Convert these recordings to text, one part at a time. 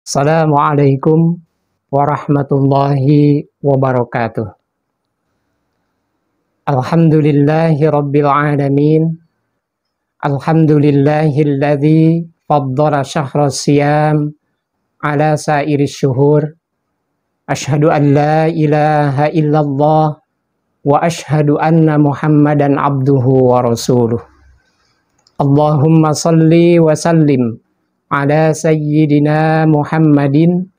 Assalamualaikum warahmatullahi wabarakatuh. Alhamdulillahi rabbil alamin. Alhamdulillahilladzi faddala syahra siyam ala sairi syuhur. Ashhadu an la ilaha illallah wa ashhadu anna Muhammadan abduhu wa rasuluh. Allahumma salli wa sallim ala sayyidina Muhammadin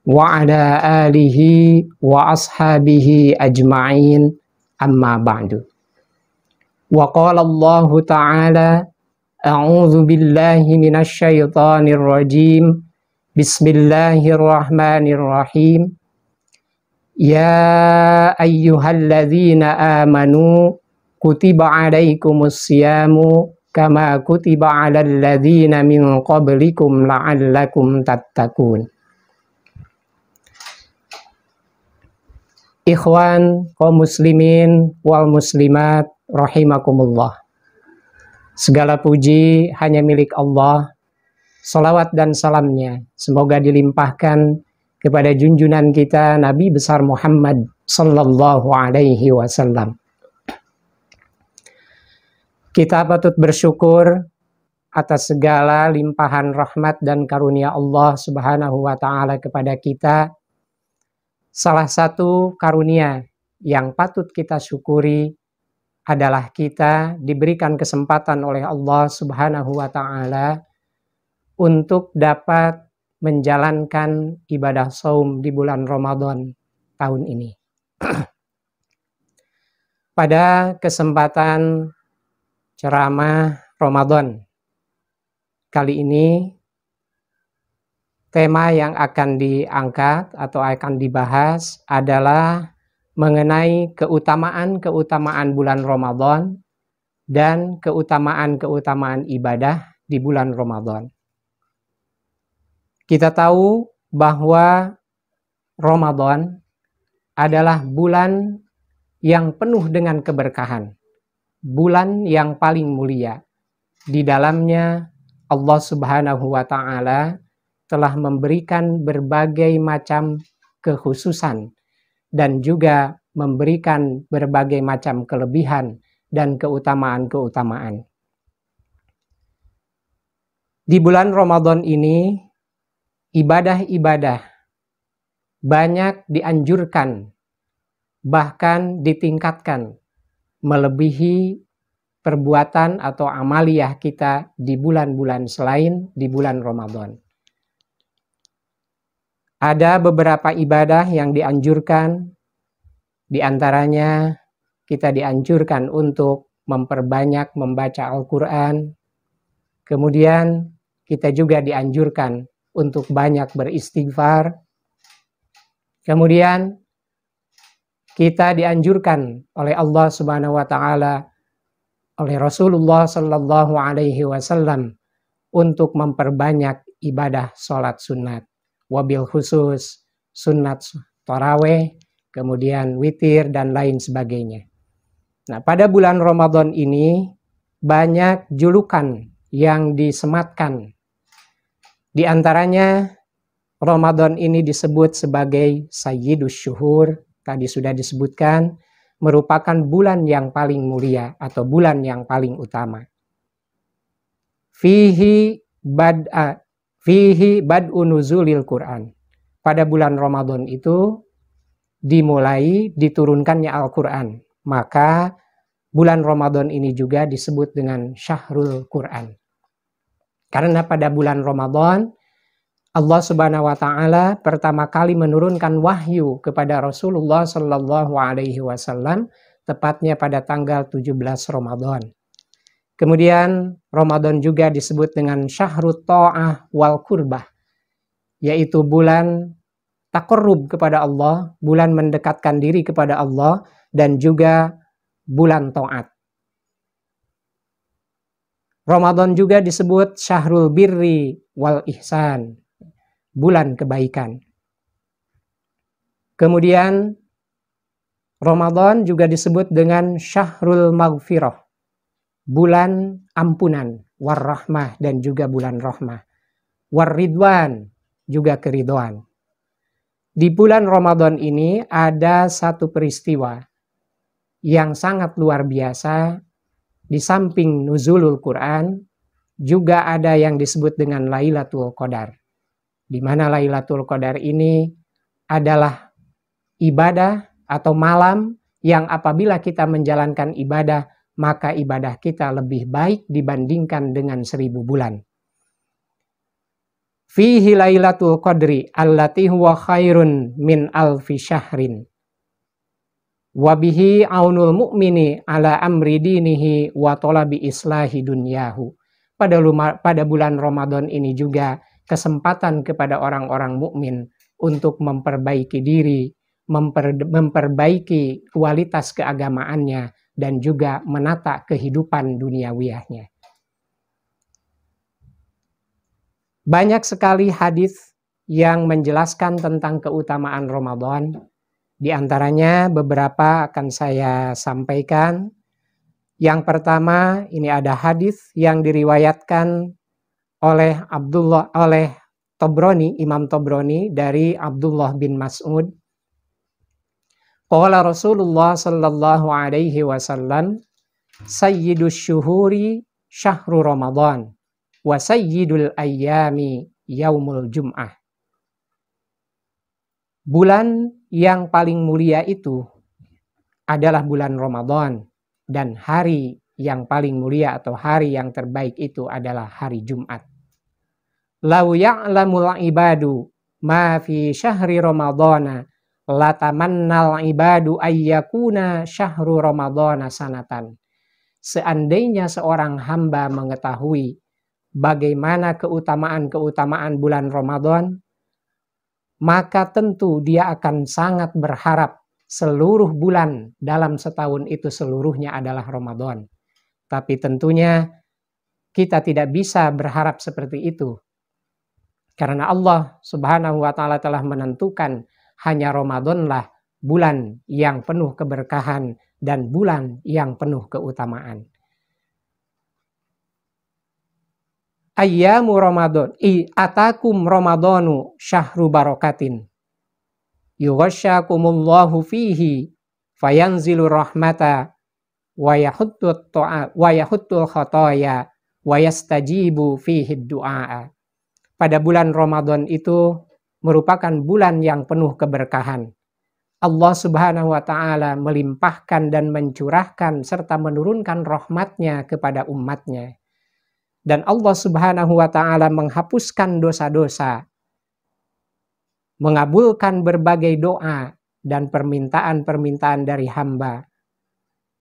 wa ala alihi wa ashabihi ajma'in, amma ba'du. Wa qala Allah ta'ala a'udzu billahi minasy syaithanir rajim. Bismillahirrahmanirrahim. Ya ayyuhalladzina amanu kutiba alaikumus siyamu kama kutiba alal ladzina min qablikum la'allakum tattaqun. Ikhwan kaum muslimin wal muslimat rahimakumullah. Segala puji hanya milik Allah. Salawat dan salamnya semoga dilimpahkan kepada junjungan kita Nabi besar Muhammad sallallahu alaihi wasallam. Kita patut bersyukur atas segala limpahan rahmat dan karunia Allah Subhanahu wa ta'ala kepada kita. Salah satu karunia yang patut kita syukuri adalah kita diberikan kesempatan oleh Allah Subhanahu wa ta'ala untuk dapat menjalankan ibadah shaum di bulan Ramadan tahun ini. Pada kesempatan ceramah Ramadan kali ini, tema yang akan diangkat atau akan dibahas adalah mengenai keutamaan bulan Ramadan dan keutamaan ibadah di bulan Ramadan. Kita tahu bahwa Ramadan adalah bulan yang penuh dengan keberkahan. Bulan yang paling mulia. Di dalamnya Allah Subhanahu wa ta'ala telah memberikan berbagai macam kekhususan dan juga memberikan berbagai macam kelebihan dan keutamaan-keutamaan. Di bulan Ramadan ini ibadah-ibadah banyak dianjurkan, bahkan ditingkatkan melebihi perbuatan atau amaliyah kita di bulan-bulan selain di bulan Ramadan. Ada beberapa ibadah yang dianjurkan, di antaranya kita dianjurkan untuk memperbanyak membaca Al-Quran, kemudian kita juga dianjurkan untuk banyak beristighfar, kemudian kita dianjurkan oleh Allah Subhanahu wa ta'ala, oleh Rasulullah sallallahu alaihi wasallam untuk memperbanyak ibadah sholat sunat, wabil khusus sunat taraweh, kemudian witir dan lain sebagainya. Nah, pada bulan Ramadan ini banyak julukan yang disematkan. Di antaranya Ramadan ini disebut sebagai Sayyidus Syuhur. Tadi sudah disebutkan, merupakan bulan yang paling mulia atau bulan yang paling utama. Fihi bad'u nuzulil Quran. Pada bulan Ramadan itu dimulai diturunkannya Al-Quran. Maka bulan Ramadan ini juga disebut dengan Syahrul Quran. Karena pada bulan Ramadan Allah Subhanahu wa ta'ala pertama kali menurunkan wahyu kepada Rasulullah sallallahu alaihi wasallam tepatnya pada tanggal 17 Ramadan. Kemudian Ramadan juga disebut dengan Syahrut Ta'ah wal Qurbah, yaitu bulan taqarrub kepada Allah, bulan mendekatkan diri kepada Allah, dan juga bulan taat. Ramadan juga disebut Syahrul Birri wal Ihsan, bulan kebaikan. Kemudian Ramadan juga disebut dengan Syahrul Maghfirah, bulan ampunan, warahmah dan juga bulan rahmah. Waridwan, juga keridhaan. Di bulan Ramadan ini ada satu peristiwa yang sangat luar biasa. Di samping nuzulul Quran, juga ada yang disebut dengan Lailatul Qadar. Di mana Lailatul Qadar ini adalah ibadah atau malam yang apabila kita menjalankan ibadah, maka ibadah kita lebih baik dibandingkan dengan 1000 bulan. Fihi Lailatul Qadri allati huwa khairun min alfi syahrin. Wabihi aunul mu'mini ala amri dinihi wa tolabi islahi dunyahu. Pada bulan Ramadan ini juga kesempatan kepada orang-orang mukmin untuk memperbaiki diri, memperbaiki kualitas keagamaannya, dan juga menata kehidupan duniawiyahnya. Banyak sekali hadis yang menjelaskan tentang keutamaan Ramadan. Di antaranya beberapa akan saya sampaikan. Yang pertama, ini ada hadis yang diriwayatkan oleh Tobroni, Imam Tobroni, dari Abdullah bin Mas'ud. Qala Rasulullah sallallahu alaihi wasallam, sayyidus syuhuri syahru Ramadan wa sayyidul ayyami yaumul jum'ah. Bulan yang paling mulia itu adalah bulan Ramadan, dan hari yang paling mulia atau hari yang terbaik itu adalah hari Jumat. Lau ya'lamul ibadu ma fi syahri Ramadana latamannal ibadu ayyakuna syahru Ramadana sanatan. Seandainya seorang hamba mengetahui bagaimana keutamaan-keutamaan bulan Ramadan, maka tentu dia akan sangat berharap seluruh bulan dalam setahun itu seluruhnya adalah Ramadan. Tapi tentunya kita tidak bisa berharap seperti itu. Karena Allah Subhanahu wa Ta'ala telah menentukan hanya Ramadanlah bulan yang penuh keberkahan dan bulan yang penuh keutamaan. Ayyamu Ramadan, atakum Ramadanu syahru barakatin. Yughasyakumullahu fihi fayanzilu rahmata wa yahuttul khataya wa yastajibu fihi du'a. Pada bulan Ramadan itu merupakan bulan yang penuh keberkahan. Allah Subhanahu wa Ta'ala melimpahkan dan mencurahkan serta menurunkan rahmatnya kepada umatnya. Dan Allah Subhanahu wa Ta'ala menghapuskan dosa-dosa, mengabulkan berbagai doa dan permintaan-permintaan dari hamba.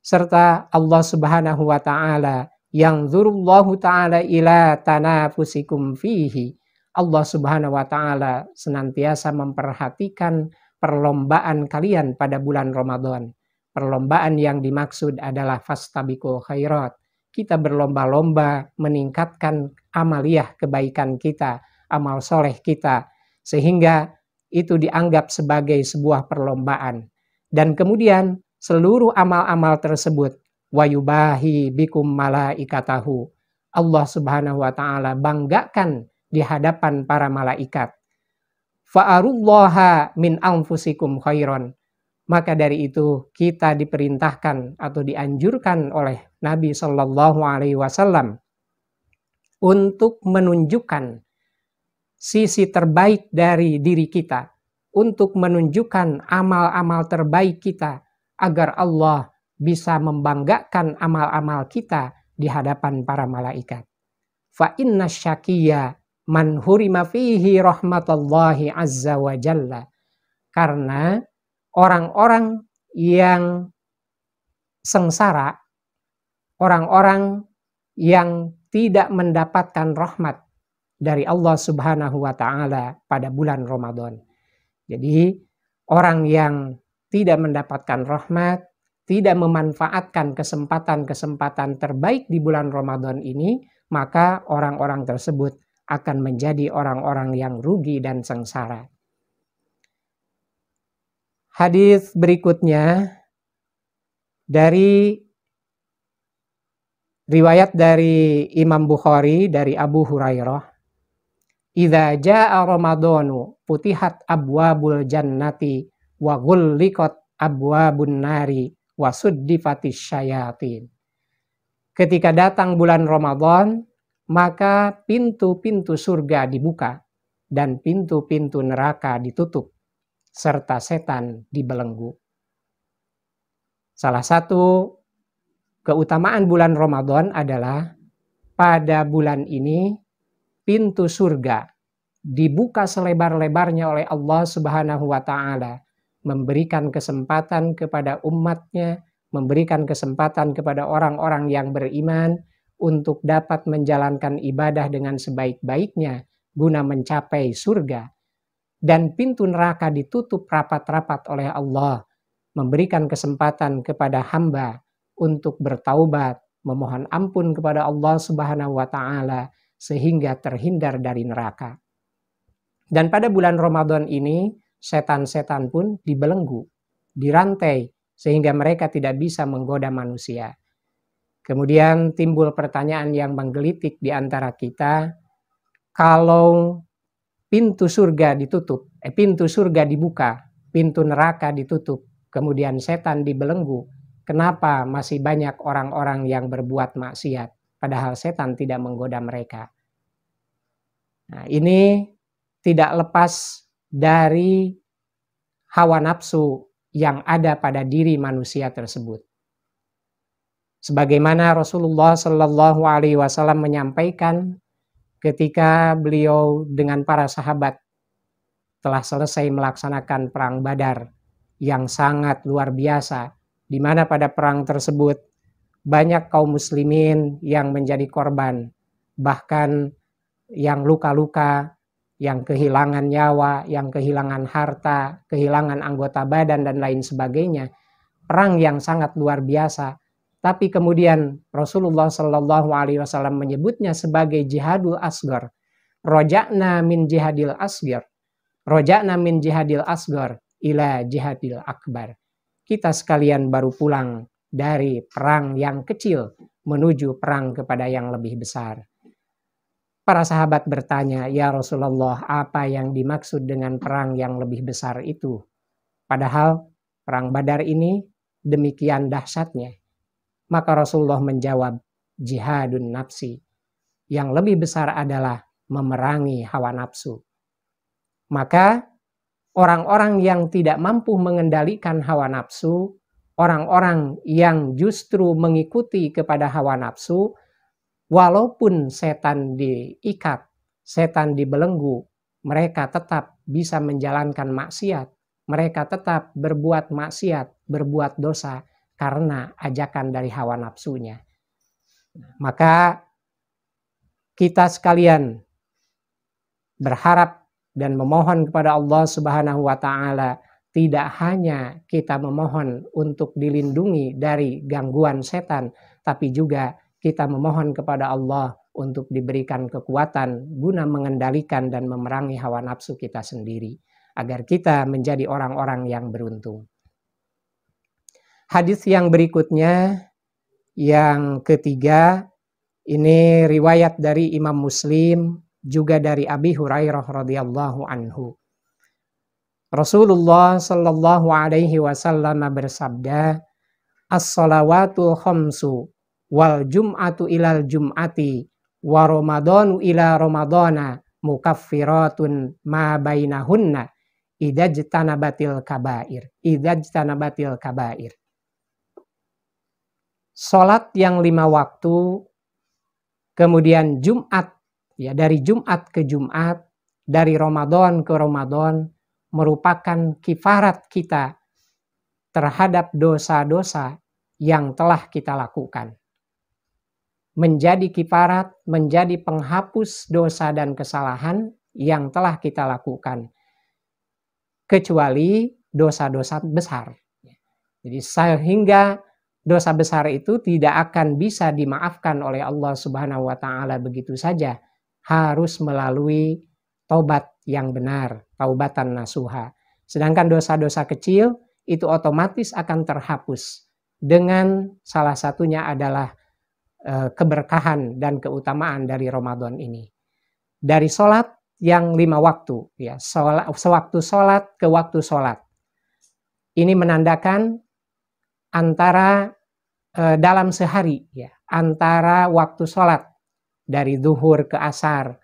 Serta Allah Subhanahu wa Ta'ala yang zurullahu ta'ala ila tanafusikum fihi. Allah Subhanahu wa Ta'ala senantiasa memperhatikan perlombaan kalian pada bulan Ramadan. Perlombaan yang dimaksud adalah fastabiqul khairat. Kita berlomba-lomba meningkatkan amaliyah kebaikan kita, amal soleh kita, sehingga itu dianggap sebagai sebuah perlombaan. Dan kemudian seluruh amal-amal tersebut wayubahi bikum malaikatahu. Allah Subhanahu wa Ta'ala banggakan di hadapan para malaikat. Fa'arullaha min anfusikum khairan. Maka dari itu kita diperintahkan atau dianjurkan oleh Nabi Shallallahu Alaihi Wasallam untuk menunjukkan sisi terbaik dari diri kita, untuk menunjukkan amal-amal terbaik kita, agar Allah bisa membanggakan amal-amal kita di hadapan para malaikat. Fa inna syakiyya man hurima fihi rahmatullahi azza wa jalla. Karena orang-orang yang sengsara, orang-orang yang tidak mendapatkan rahmat dari Allah Subhanahu wa Ta'ala pada bulan Ramadan. Jadi orang yang tidak mendapatkan rahmat, tidak memanfaatkan kesempatan-kesempatan terbaik di bulan Ramadan ini, maka orang-orang tersebut akan menjadi orang-orang yang rugi dan sengsara. Hadis berikutnya dari riwayat dari Imam Bukhari dari Abu Hurairah. idza jaa ramadhanu futihat abwabul jannati wa ghulliqat abwabun nari wa suddifatis syayatin. Ketika datang bulan Ramadan, maka pintu-pintu surga dibuka dan pintu-pintu neraka ditutup, serta setan dibelenggu. Salah satu keutamaan bulan Ramadan adalah pada bulan ini pintu surga dibuka selebar-lebarnya oleh Allah Subhanahu wa Ta'ala, memberikan kesempatan kepada umatnya, memberikan kesempatan kepada orang-orang yang beriman untuk dapat menjalankan ibadah dengan sebaik-baiknya guna mencapai surga. Dan pintu neraka ditutup rapat-rapat oleh Allah, memberikan kesempatan kepada hamba untuk bertaubat, memohon ampun kepada Allah Subhanahu wa Ta'ala sehingga terhindar dari neraka. Dan pada bulan Ramadan ini setan-setan pun dibelenggu, dirantai sehingga mereka tidak bisa menggoda manusia. Kemudian timbul pertanyaan yang menggelitik di antara kita, kalau pintu surga ditutup, pintu surga dibuka, pintu neraka ditutup, kemudian setan dibelenggu, kenapa masih banyak orang-orang yang berbuat maksiat padahal setan tidak menggoda mereka? Nah, ini tidak lepas dari hawa nafsu yang ada pada diri manusia tersebut. Sebagaimana Rasulullah Shallallahu Alaihi Wasallam menyampaikan ketika beliau dengan para sahabat telah selesai melaksanakan perang Badar yang sangat luar biasa, di mana pada perang tersebut banyak kaum muslimin yang menjadi korban, bahkan yang luka-luka, yang kehilangan nyawa, yang kehilangan harta, kehilangan anggota badan dan lain sebagainya. Perang yang sangat luar biasa. Tapi kemudian Rasulullah Shallallahu Alaihi Wasallam menyebutnya sebagai jihadul asghar. Roja'na min jihadil asghar. Roja'na min jihadil asghar ila jihadil akbar. Kita sekalian baru pulang dari perang yang kecil menuju perang kepada yang lebih besar. Para sahabat bertanya, "Ya Rasulullah, apa yang dimaksud dengan perang yang lebih besar itu? Padahal perang Badar ini demikian dahsyatnya." Maka Rasulullah menjawab, "Jihadun nafsi." Yang lebih besar adalah memerangi hawa nafsu. Maka orang-orang yang tidak mampu mengendalikan hawa nafsu, orang-orang yang justru mengikuti kepada hawa nafsu, walaupun setan diikat, setan dibelenggu, mereka tetap bisa menjalankan maksiat. Mereka tetap berbuat maksiat, berbuat dosa karena ajakan dari hawa nafsunya. Maka kita sekalian berharap dan memohon kepada Allah Subhanahu wa Ta'ala, tidak hanya kita memohon untuk dilindungi dari gangguan setan, tapi juga kita memohon kepada Allah untuk diberikan kekuatan guna mengendalikan dan memerangi hawa nafsu kita sendiri, agar kita menjadi orang-orang yang beruntung. Hadis yang berikutnya, yang ketiga, ini riwayat dari Imam Muslim, juga dari Abi Hurairah radhiyallahu anhu. Rasulullah Shallallahu Alaihi Wasallam bersabda, "As-salawatul khamsu wal jum'atu ilal jum'ati wa ramadhanu ila ramadhana mukaffiratun ma bainahunna idajtanabatil kabair." Salat yang 5 waktu, kemudian Jumat, ya dari Jumat ke Jumat, dari Ramadan ke Ramadan, merupakan kifarat kita terhadap dosa-dosa yang telah kita lakukan. Menjadi kifarat, menjadi penghapus dosa dan kesalahan yang telah kita lakukan. Kecuali dosa-dosa besar. Jadi sehingga dosa besar itu tidak akan bisa dimaafkan oleh Allah Subhanahu wa Ta'ala begitu saja. Harus melalui taubat yang benar, taubatan nasuha. Sedangkan dosa-dosa kecil itu otomatis akan terhapus. Dengan salah satunya adalah keberkahan dan keutamaan dari Ramadan ini. Dari sholat yang 5 waktu, ya, sewaktu sholat ke waktu sholat. Ini menandakan antara dalam sehari, ya, antara waktu sholat dari zuhur ke asar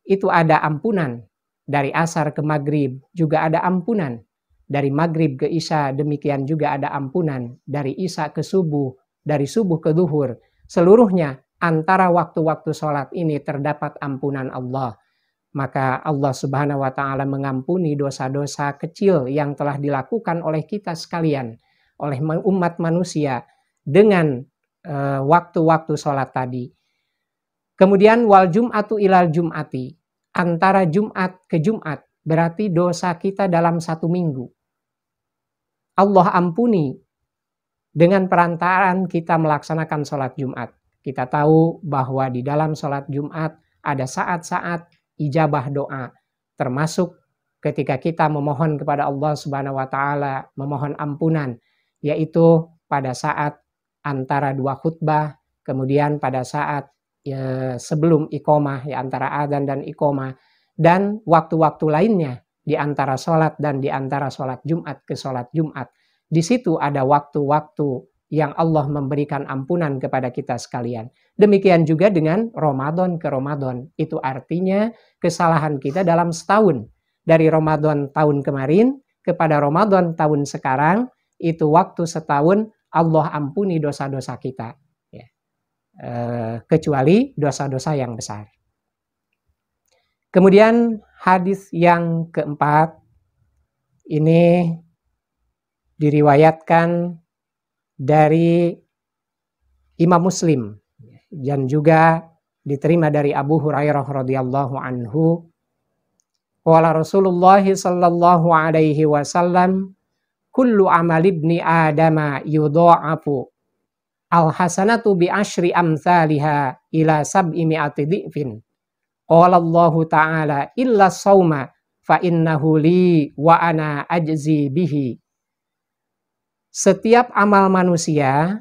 itu ada ampunan, dari asar ke maghrib juga ada ampunan, dari maghrib ke isya demikian juga ada ampunan, dari isya ke subuh, dari subuh ke zuhur, seluruhnya antara waktu-waktu sholat ini terdapat ampunan Allah. Maka Allah Subhanahu wa Ta'ala mengampuni dosa-dosa kecil yang telah dilakukan oleh kita sekalian, oleh umat manusia dengan waktu-waktu sholat tadi. Kemudian wal jum'atu ilal jum'ati, antara Jumat ke Jumat, berarti dosa kita dalam 1 minggu Allah ampuni dengan perantaraan kita melaksanakan sholat Jumat. Kita tahu bahwa di dalam sholat Jumat ada saat-saat ijabah doa, termasuk ketika kita memohon kepada Allah Subhanahu wa Ta'ala, memohon ampunan, yaitu pada saat antara 2 khutbah, kemudian pada saat sebelum iqomah, ya, antara adzan dan iqomah, dan waktu-waktu lainnya di antara sholat dan di antara sholat Jumat ke sholat Jumat. Di situ ada waktu-waktu yang Allah memberikan ampunan kepada kita sekalian. Demikian juga dengan Ramadan ke Ramadan. Itu artinya kesalahan kita dalam setahun. Dari Ramadan tahun kemarin kepada Ramadan tahun sekarang, itu waktu setahun Allah ampuni dosa-dosa kita. Ya. Kecuali dosa-dosa yang besar. Kemudian hadis yang keempat, ini diriwayatkan dari Imam Muslim dan juga diterima dari Abu Hurairah radhiyallahu anhu. Qala Rasulullah sallallahu alaihi wasallam, kullu amal ibni adama yudha'afu al hasanatu bi asyri amsalha ila sab'i mi'ati dhi'fin. Qala Allah ta'ala illa shauma fa innahu li wa ana ajzi bihi. Setiap amal manusia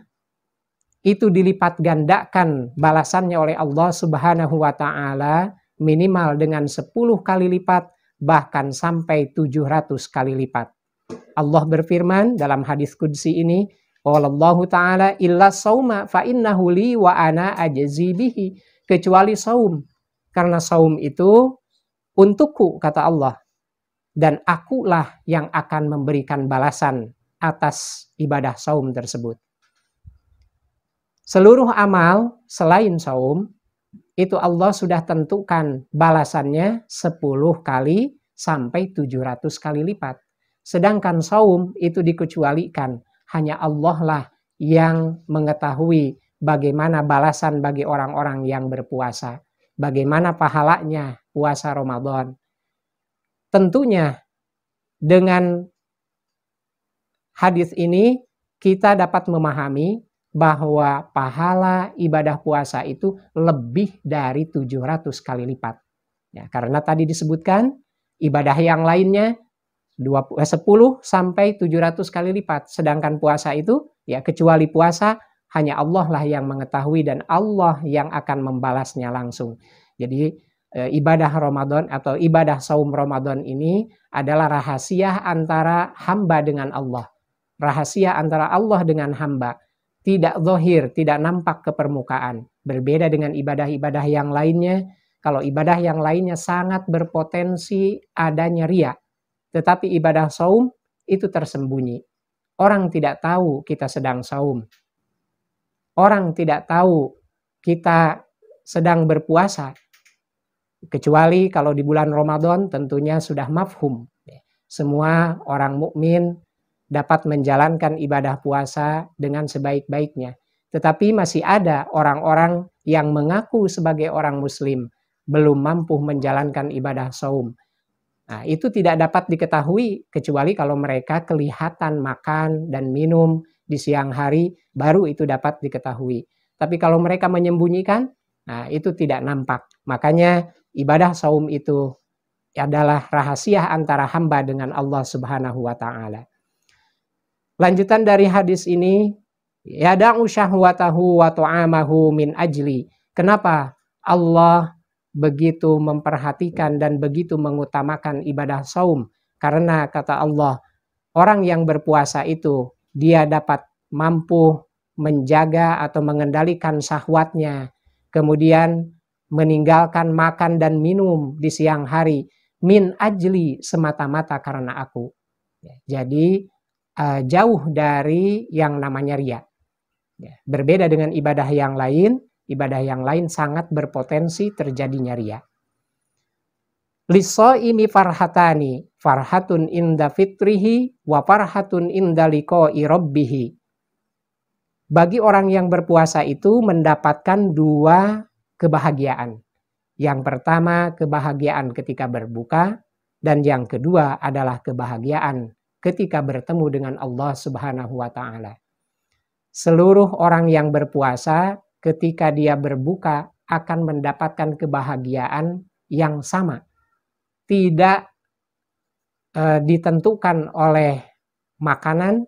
itu dilipat gandakan balasannya oleh Allah Subhanahu wa Ta'ala minimal dengan 10 kali lipat, bahkan sampai 700 kali lipat. Allah berfirman dalam hadis qudsi ini, Allah Ta'ala illa shauma fa innahu li wa ana ajzi bihi, kecuali saum, karena saum itu untukku, kata Allah, dan akulah yang akan memberikan balasan atas ibadah saum tersebut. Seluruh amal selain saum itu Allah sudah tentukan balasannya 10 kali sampai 700 kali lipat. Sedangkan saum itu dikecualikan, hanya Allah lah yang mengetahui bagaimana balasan bagi orang-orang yang berpuasa, bagaimana pahalanya puasa Ramadan. Tentunya dengan hadis ini kita dapat memahami bahwa pahala ibadah puasa itu lebih dari 700 kali lipat. Ya, karena tadi disebutkan ibadah yang lainnya 10 sampai 700 kali lipat. Sedangkan puasa itu, ya, kecuali puasa, hanya Allah lah yang mengetahui dan Allah yang akan membalasnya langsung. Jadi ibadah Ramadan atau ibadah saum Ramadan ini adalah rahasia antara hamba dengan Allah. Rahasia antara Allah dengan hamba, tidak zahir, tidak nampak ke permukaan. Berbeda dengan ibadah-ibadah yang lainnya. Kalau ibadah yang lainnya sangat berpotensi adanya riya, tetapi ibadah saum itu tersembunyi. Orang tidak tahu kita sedang saum. Orang tidak tahu kita sedang berpuasa. Kecuali kalau di bulan Ramadan tentunya sudah mafhum. Semua orang mukmin dapat menjalankan ibadah puasa dengan sebaik-baiknya. Tetapi masih ada orang-orang yang mengaku sebagai orang muslim, belum mampu menjalankan ibadah saum. Nah, itu tidak dapat diketahui kecuali kalau mereka kelihatan makan dan minum di siang hari, baru itu dapat diketahui. Tapi kalau mereka menyembunyikan, nah itu tidak nampak. Makanya ibadah saum itu adalah rahasia antara hamba dengan Allah Subhanahu wa Ta'ala. Lanjutan dari hadis ini, yada'u syahwatahu wa ta'amahu min ajli. Kenapa Allah begitu memperhatikan dan begitu mengutamakan ibadah saum. Karena kata Allah, orang yang berpuasa itu dia dapat mampu menjaga atau mengendalikan syahwatnya, kemudian meninggalkan makan dan minum di siang hari, min ajli, semata-mata karena aku. Jadi jauh dari yang namanya riya. Berbeda dengan ibadah yang lain sangat berpotensi terjadinya riya. Lis-shaimi farhatani, farhatun inda fitrihi wa farhatun inda liqa'i rabbih. Bagi orang yang berpuasa itu mendapatkan dua kebahagiaan. Yang pertama kebahagiaan ketika berbuka, dan yang kedua adalah kebahagiaan ketika bertemu dengan Allah Subhanahu wa Ta'ala. Seluruh orang yang berpuasa ketika dia berbuka akan mendapatkan kebahagiaan yang sama. Tidak ditentukan oleh makanan,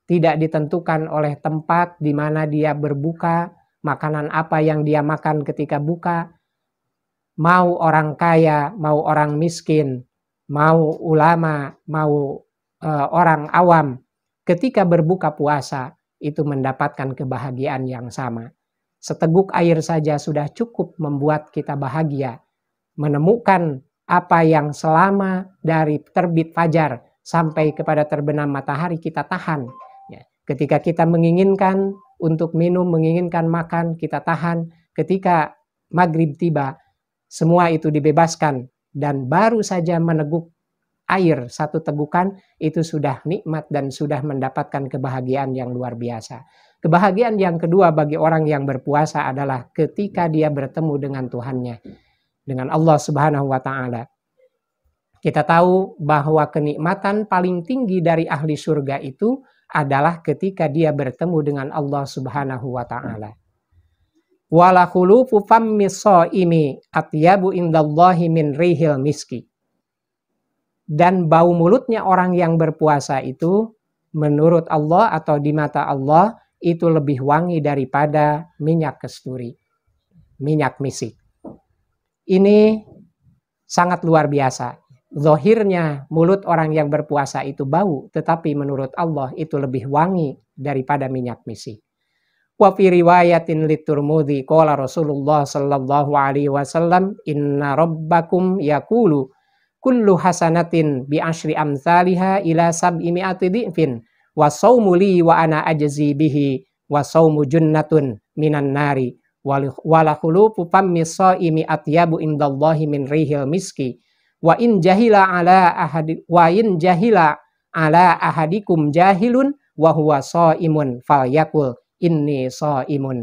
tidak ditentukan oleh tempat di mana dia berbuka, makanan apa yang dia makan ketika buka, mau orang kaya, mau orang miskin, mau ulama, mau orang awam, ketika berbuka puasa itu mendapatkan kebahagiaan yang sama. Seteguk air saja sudah cukup membuat kita bahagia. Menemukan apa yang selama dari terbit fajar sampai kepada terbenam matahari kita tahan. Ketika kita menginginkan untuk minum, menginginkan makan, kita tahan. Ketika maghrib tiba, semua itu dibebaskan. Dan baru saja meneguk air satu tegukan, itu sudah nikmat dan sudah mendapatkan kebahagiaan yang luar biasa. Kebahagiaan yang kedua bagi orang yang berpuasa adalah ketika dia bertemu dengan Tuhannya, dengan Allah Subhanahu wa Ta'ala. Kita tahu bahwa kenikmatan paling tinggi dari ahli surga itu adalah ketika dia bertemu dengan Allah Subhanahu wa Ta'ala. Wala khulufu fammi shaimi atyabu indallahi min rihil miski. Dan bau mulutnya orang yang berpuasa itu menurut Allah atau di mata Allah itu lebih wangi daripada minyak kasturi, minyak misik. Ini sangat luar biasa. Zahirnya mulut orang yang berpuasa itu bau, tetapi menurut Allah itu lebih wangi daripada minyak misik. Wa fi riwayatin liturmudi qala Rasulullah sallallahu alaihi wasallam inna rabbakum yaqulu kullu hasanatin bi asyri amsalha ila sab'i mi'ati dhi'fin wa saumu li wa ana ajzi bihi wa saumu junnatun minan nari wala khulufu fammi shaimi atyabu indallahi min rihil miski wa in jahila ala ahadikum jahilun wa huwa shaimun falyakul inni shaimun.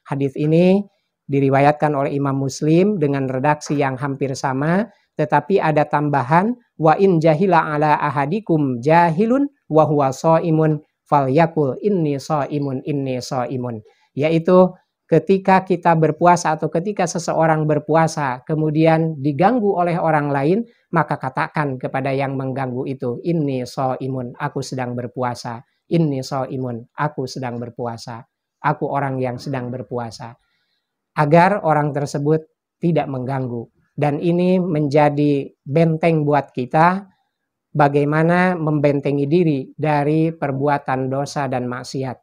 Hadis ini diriwayatkan oleh Imam Muslim dengan redaksi yang hampir sama, tetapi ada tambahan wa in jahila ala ahadikum jahilun wa huwa shaimun falyakul inni shaimun, yaitu ketika kita berpuasa atau ketika seseorang berpuasa kemudian diganggu oleh orang lain, maka katakan kepada yang mengganggu itu, inni shaimun, aku sedang berpuasa, inni shaimun, aku sedang berpuasa, aku orang yang sedang berpuasa, agar orang tersebut tidak mengganggu. Dan ini menjadi benteng buat kita bagaimana membentengi diri dari perbuatan dosa dan maksiat,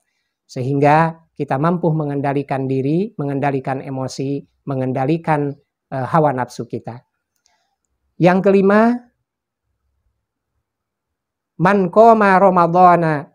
sehingga kita mampu mengendalikan diri, mengendalikan emosi, mengendalikan hawa nafsu kita. Yang kelima, man qoma ramadhana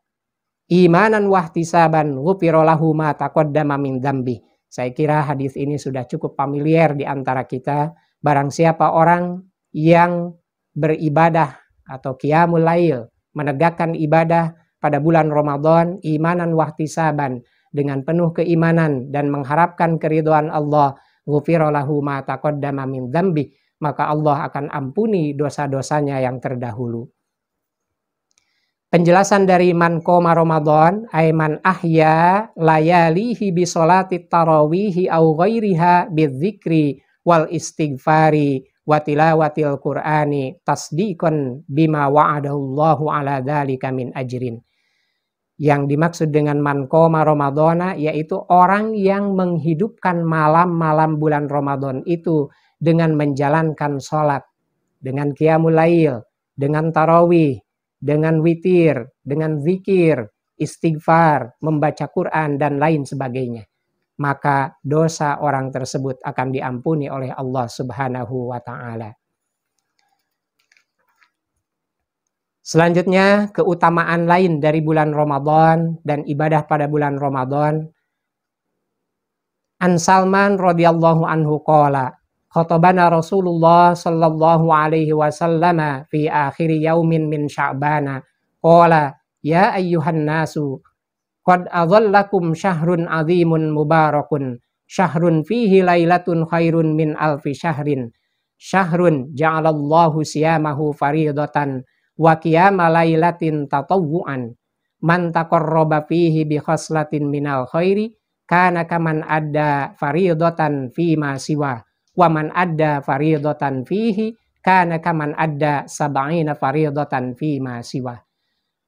imanan wahtisaban ghufira lahu ma taqaddama min dzambi. Saya kira hadis ini sudah cukup familiar di antara kita. Barang siapa orang yang beribadah atau qiyamul lail, menegakkan ibadah pada bulan Ramadan, imanan wahtisaban, dengan penuh keimanan dan mengharapkan keridhaan Allah, ghufira lahu ma taqaddama min dzambi, maka Allah akan ampuni dosa-dosanya yang terdahulu. Penjelasan dari man qoma Ramadan, ay man ahya layalihi bi sholati tarawihi au ghairiha bidzikri wal istighfari wa tilawatil qur'ani tasdiqan bima wa'adallahu ala dzalika min ajrin. Yang dimaksud dengan man qoma Ramadhana yaitu orang yang menghidupkan malam-malam bulan Ramadan itu dengan menjalankan sholat, dengan qiyamul lail, dengan tarawih, dengan witir, dengan zikir, istighfar, membaca Quran dan lain sebagainya. Maka dosa orang tersebut akan diampuni oleh Allah Subhanahu wa taala. Selanjutnya, keutamaan lain dari bulan Ramadan dan ibadah pada bulan Ramadan. An Salman radhiyallahu anhu qala, khatabana Rasulullah sallallahu alaihi wasallam fi akhir yaumin min Sya'bana. Qala, ya ayyuhan nasu, qad adhallakum syahrun azimun mubarakun, syahrun fihi lailatun khairun min alfi syahrin, syahrun ja'alallahu siyamahu faridatan wa qiyama lailatin tatawwu'an, man taqarraba fihi bi khaslatin minal khairi kana kaman adda faridatan fima siwa, wa man adda faridatan fihi kana kaman adda sab'ina faridatan fima siwa.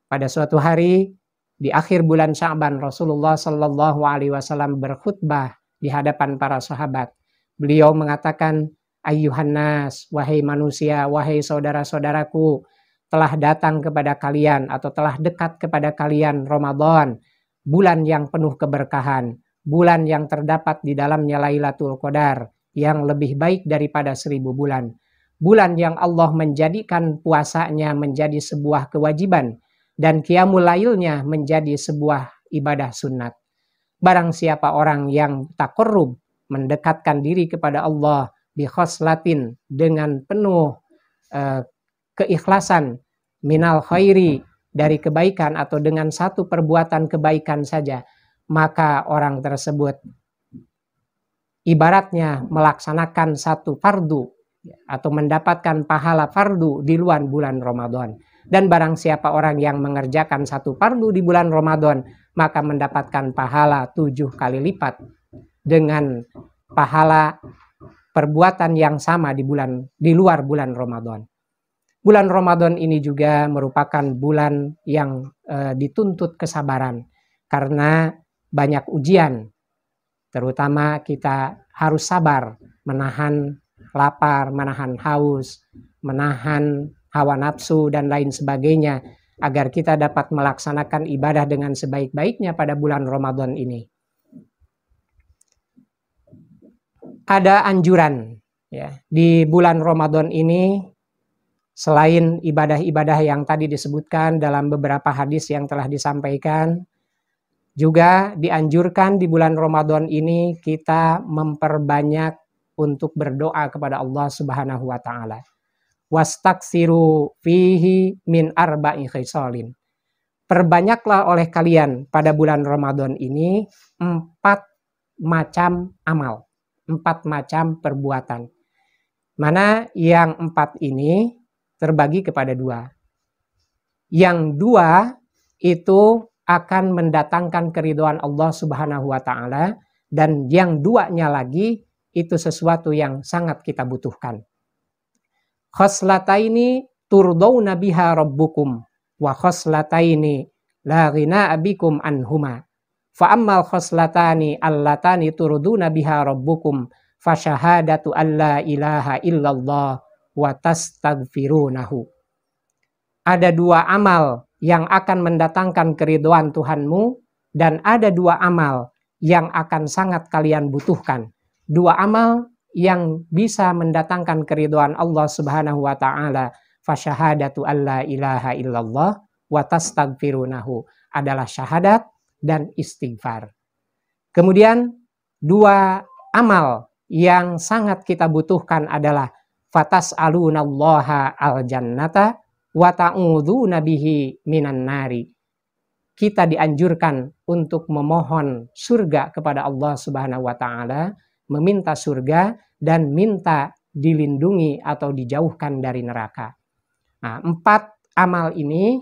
Pada suatu hari di akhir bulan Sya'ban, Rasulullah Shallallahu Alaihi Wasallam berkhutbah di hadapan para sahabat. Beliau mengatakan, ayyuhan nas, wahai manusia, wahai saudara-saudaraku, telah datang kepada kalian atau telah dekat kepada kalian Ramadan, bulan yang penuh keberkahan, bulan yang terdapat di dalamnya Lailatul Qadar yang lebih baik daripada 1000 bulan, bulan yang Allah menjadikan puasanya menjadi sebuah kewajiban dan qiyamul lailnya menjadi sebuah ibadah sunat. Barang siapa orang yang taqarrub, mendekatkan diri kepada Allah bi khoslatin, dengan penuh keikhlasan, minal khairi, dari kebaikan atau dengan satu perbuatan kebaikan saja, maka orang tersebut ibaratnya melaksanakan satu fardu atau mendapatkan pahala fardu di luar bulan Ramadan. Dan barang siapa orang yang mengerjakan satu fardu di bulan Ramadan, maka mendapatkan pahala 7 kali lipat dengan pahala perbuatan yang sama di luar bulan Ramadan. Bulan Ramadan ini juga merupakan bulan yang dituntut kesabaran karena banyak ujian. Terutama kita harus sabar menahan lapar, menahan haus, menahan hawa nafsu dan lain sebagainya agar kita dapat melaksanakan ibadah dengan sebaik-baiknya pada bulan Ramadan ini. Ada anjuran ya di bulan Ramadan ini. Selain ibadah-ibadah yang tadi disebutkan dalam beberapa hadis yang telah disampaikan, juga dianjurkan di bulan Ramadan ini kita memperbanyak untuk berdoa kepada Allah Subhanahu wa taala. Wastaksiru fihi min arba'i khisalin. Perbanyaklah oleh kalian pada bulan Ramadan ini 4 macam amal, 4 macam perbuatan. Mana yang 4 ini terbagi kepada 2. Yang 2 itu akan mendatangkan keridhaan Allah Subhanahu wa taala, dan yang 2-nya lagi itu sesuatu yang sangat kita butuhkan. Khoslataini turdawna biha rabbukum wa khoslataini la ghina'a bikum anhuma. Fa ammal khoslatani allatani turduna biha rabbukum fa syahadatu alla ilaha illallah wa tastaghfirunahu. Ada 2 amal yang akan mendatangkan keridhaan Tuhanmu, dan ada 2 amal yang akan sangat kalian butuhkan. 2 amal yang bisa mendatangkan keridhaan Allah Subhanahu wa taala, fa syahadatu alla ilaha illallah wa tastaghfirunahu, adalah syahadat dan istighfar. Kemudian 2 amal yang sangat kita butuhkan adalah fatas'alunallaha al-jannata wa ta'udzuna bihi minan nari. Kita dianjurkan untuk memohon surga kepada Allah Subhanahu wa taala, meminta surga dan minta dilindungi atau dijauhkan dari neraka. Nah, 4 amal ini,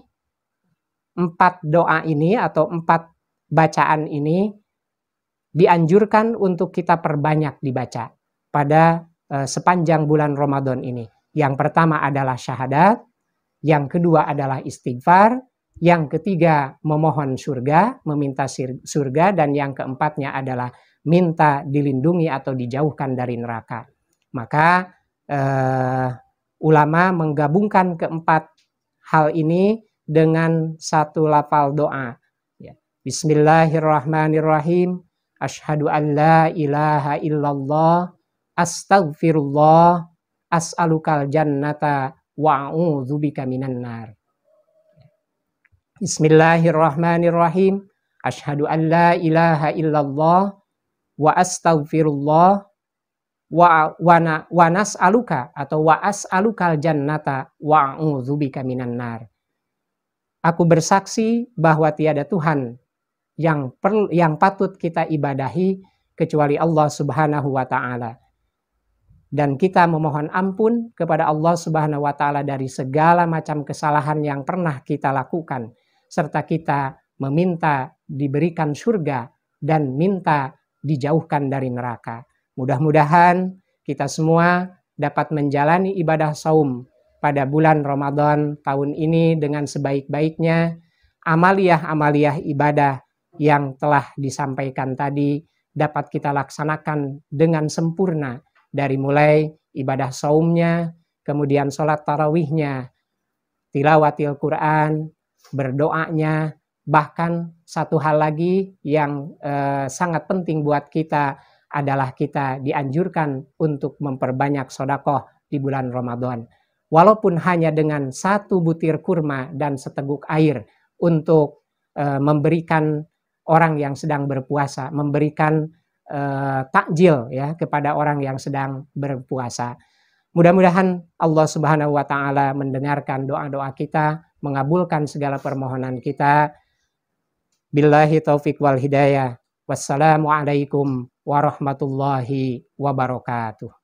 4 doa ini atau 4 bacaan ini dianjurkan untuk kita perbanyak dibaca pada sepanjang bulan Ramadan ini. Yang pertama adalah syahadat, yang kedua adalah istighfar, Yang ketiga, memohon surga, meminta surga. Dan yang keempatnya adalah minta dilindungi atau dijauhkan dari neraka. Maka ulama menggabungkan keempat hal ini dengan satu lafal doa. Bismillahirrahmanirrahim. Asyhadu an la ilaha illallah. Astaghfirullah. As'alukal jannata wa a'udzubika minan nar. Bismillahirrahmanirrahim. Asyhadu an la ilaha illallah wa astaghfirullah wa nas'aluka atau wa as'alukal jannata wa a'udzubika minan nar. Aku bersaksi bahwa tiada Tuhan yang patut kita ibadahi kecuali Allah Subhanahu wa taala. Dan kita memohon ampun kepada Allah Subhanahu wa taala dari segala macam kesalahan yang pernah kita lakukan, serta kita meminta diberikan surga dan minta dijauhkan dari neraka. Mudah-mudahan kita semua dapat menjalani ibadah saum pada bulan Ramadan tahun ini dengan sebaik-baiknya. Amaliyah-amaliyah ibadah yang telah disampaikan tadi dapat kita laksanakan dengan sempurna, dari mulai ibadah saumnya, kemudian sholat tarawihnya, tilawatil Quran, berdoanya, bahkan satu hal lagi yang sangat penting buat kita adalah kita dianjurkan untuk memperbanyak sedekah di bulan Ramadan. Walaupun hanya dengan satu butir kurma dan seteguk air untuk memberikan orang yang sedang berpuasa, memberikan takjil ya kepada orang yang sedang berpuasa. Mudah-mudahan Allah Subhanahu wa taala mendengarkan doa-doa kita, mengabulkan segala permohonan kita. Billahi taufik wal hidayah. Wassalamualaikum warahmatullahi wabarakatuh.